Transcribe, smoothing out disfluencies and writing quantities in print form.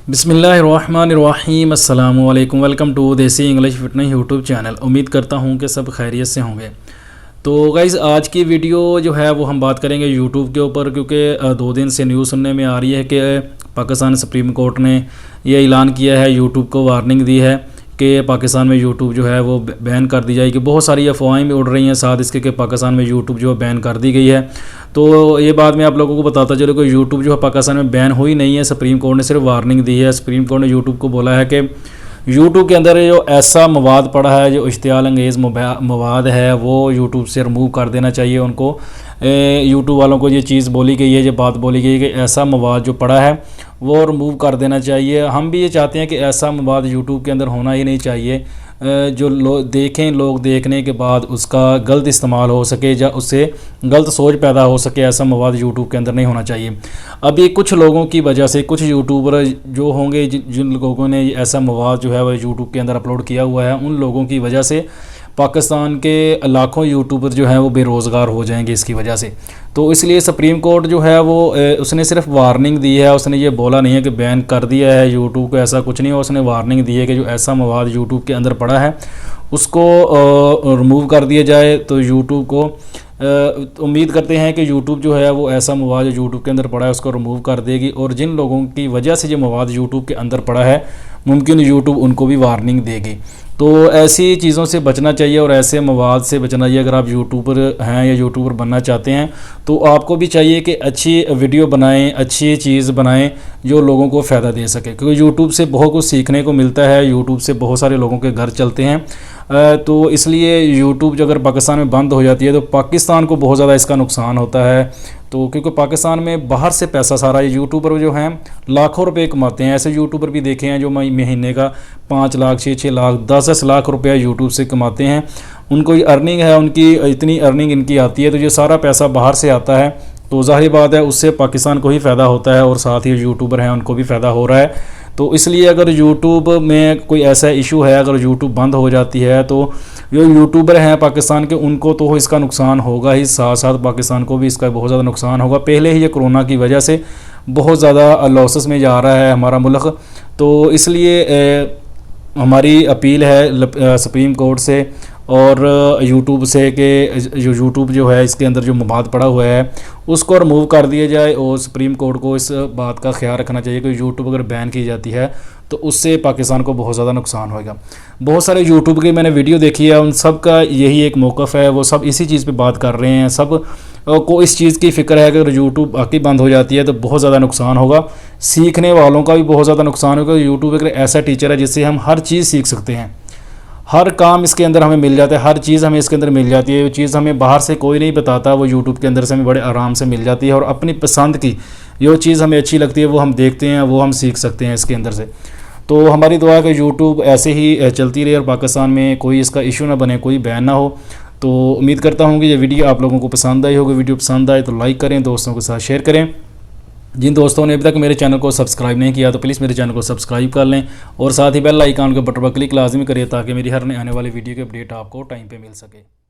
बिस्मिल्लाहिर्रहमानिर्रहीम अस्सलाम वालेकुम। वेलकम टू देसी इंग्लिश फिटनेस यूट्यूब चैनल। उम्मीद करता हूँ कि सब खैरियत से होंगे। तो गाइज़ आज की वीडियो जो है वो हम बात करेंगे यूट्यूब के ऊपर, क्योंकि 2 दिन से न्यूज़ सुनने में आ रही है कि पाकिस्तान सुप्रीम कोर्ट ने ये ऐलान किया है, यूट्यूब को वार्निंग दी है कि पाकिस्तान में यूट्यूब जो है वो बैन कर दी जाएगी। बहुत सारी अफवाहें भी उड़ रही हैं साथ इसके कि पाकिस्तान में यूट्यूब जो है बैन कर दी गई है। तो ये बात मैं आप लोगों को बताता चलूँ कि यूट्यूब जो है पाकिस्तान में बैन हुई नहीं है, सुप्रीम कोर्ट ने सिर्फ वार्निंग दी है। सुप्रीम कोर्ट ने यूट्यूब को बोला है कि यूट्यूब के अंदर जो ऐसा मवाद पड़ा है, जो इश्तियाल अंगेज़ मवाद है, वो यूट्यूब से रिमूव कर देना चाहिए उनको। यूट्यूब वालों को ये चीज़ बोली गई है, ये बात बोली गई है कि ऐसा मवाद जो पड़ा है वो रिमूव कर देना चाहिए। हम भी ये चाहते हैं कि ऐसा मवाद यूट्यूब के अंदर होना ही नहीं चाहिए जो लोग देखने के बाद उसका गलत इस्तेमाल हो सके या उससे गलत सोच पैदा हो सके। ऐसा मवाद यूट्यूब के अंदर नहीं होना चाहिए। अभी कुछ लोगों की वजह से, कुछ यूट्यूबर जो होंगे जिन लोगों ने ऐसा मवाद जो है वो यूट्यूब के अंदर अपलोड किया हुआ है, उन लोगों की वजह से पाकिस्तान के लाखों यूट्यूबर जो हैं वो बेरोज़गार हो जाएंगे इसकी वजह से। तो इसलिए सुप्रीम कोर्ट जो है वो उसने सिर्फ वार्निंग दी है, उसने ये बोला नहीं है कि बैन कर दिया है यूट्यूब को, ऐसा कुछ नहीं है। उसने वार्निंग दी है कि जो ऐसा मवाद यूट्यूब के अंदर पड़ा है उसको रिमूव कर दिया जाए। तो यूट्यूब को उम्मीद करते हैं कि यूट्यूब जो है वो ऐसा मवाद जो यूट्यूब के अंदर पड़ा है उसको रिमूव कर देगी, और जिन लोगों की वजह से ये मवाद यूट्यूब के अंदर पड़ा है मुमकिन यूट्यूब उनको भी वार्निंग देगी। तो ऐसी चीज़ों से बचना चाहिए और ऐसे मवाद से बचना चाहिए। अगर आप यूट्यूबर हैं या यूट्यूबर बनना चाहते हैं तो आपको भी चाहिए कि अच्छी वीडियो बनाएं, अच्छी चीज़ बनाएं जो लोगों को फ़ायदा दे सके, क्योंकि यूट्यूब से बहुत कुछ सीखने को मिलता है। यूट्यूब से बहुत सारे लोगों के घर चलते हैं। तो इसलिए यूट्यूब जो अगर पाकिस्तान में बंद हो जाती है तो पाकिस्तान को बहुत ज़्यादा इसका नुकसान होता है। तो क्योंकि पाकिस्तान में बाहर से पैसा सारा, यूट्यूबर जो हैं लाखों रुपए कमाते हैं। ऐसे यूट्यूबर भी देखे हैं जो महीने का 5 लाख 6 लाख 10 लाख रुपया यूट्यूब से कमाते हैं। उनको ये अर्निंग है, उनकी इतनी अर्निंग इनकी आती है, तो ये सारा पैसा बाहर से आता है। तो ज़ाहिर बात है उससे पाकिस्तान को ही फ़ायदा होता है और साथ ही यूट्यूबर हैं उनको भी फ़ायदा हो रहा है। तो इसलिए अगर यूट्यूब में कोई ऐसा इशू है, अगर यूट्यूब बंद हो जाती है तो जो यूट्यूबर हैं पाकिस्तान के उनको तो इसका नुकसान होगा ही, साथ साथ पाकिस्तान को भी इसका बहुत ज़्यादा नुकसान होगा। पहले ही ये कोरोना की वजह से बहुत ज़्यादा लॉसेस में जा रहा है हमारा मुल्क। तो इसलिए हमारी अपील है सुप्रीम कोर्ट से और यूट्यूब से कि यूट्यूब जो है इसके अंदर जो मवाद पड़ा हुआ है उसको रिमूव कर दिया जाए, और सुप्रीम कोर्ट को इस बात का ख्याल रखना चाहिए कि यूट्यूब अगर बैन की जाती है तो उससे पाकिस्तान को बहुत ज़्यादा नुकसान होगा। बहुत सारे यूट्यूब की मैंने वीडियो देखी है, उन सब का यही एक मौक़िफ़ है, वो सब इसी चीज़ पे बात कर रहे हैं। सब को इस चीज़ की फ़िक्र है कि अगर यूट्यूब बाकी बंद हो जाती है तो बहुत ज़्यादा नुकसान होगा, सीखने वालों का भी बहुत ज़्यादा नुकसान होगा। यूट्यूब एक ऐसा टीचर है जिससे हम हर चीज़ सीख सकते हैं, हर काम इसके अंदर हमें मिल जाता है, हर चीज़ हमें इसके अंदर मिल जाती है। वो चीज़ हमें बाहर से कोई नहीं बताता, वो यूट्यूब के अंदर से हमें बड़े आराम से मिल जाती है, और अपनी पसंद की जो चीज़ हमें अच्छी लगती है वो हम देखते हैं, वो हम सीख सकते हैं इसके अंदर से। तो हमारी दुआ है कि यूट्यूब ऐसे ही चलती रहे और पाकिस्तान में कोई इसका इशू ना बने, कोई बैन ना हो। तो उम्मीद करता हूँ कि ये वीडियो आप लोगों को पसंद आई होगी। वीडियो पसंद आए तो लाइक करें, दोस्तों के साथ शेयर करें। जिन दोस्तों ने अभी तक मेरे चैनल को सब्सक्राइब नहीं किया तो प्लीज़ मेरे चैनल को सब्सक्राइब कर लें, और साथ ही बेल आइकन के बटन पर क्लिक लाजमी करिए ताकि मेरी हर आने वाली वीडियो की अपडेट आपको टाइम पे मिल सके।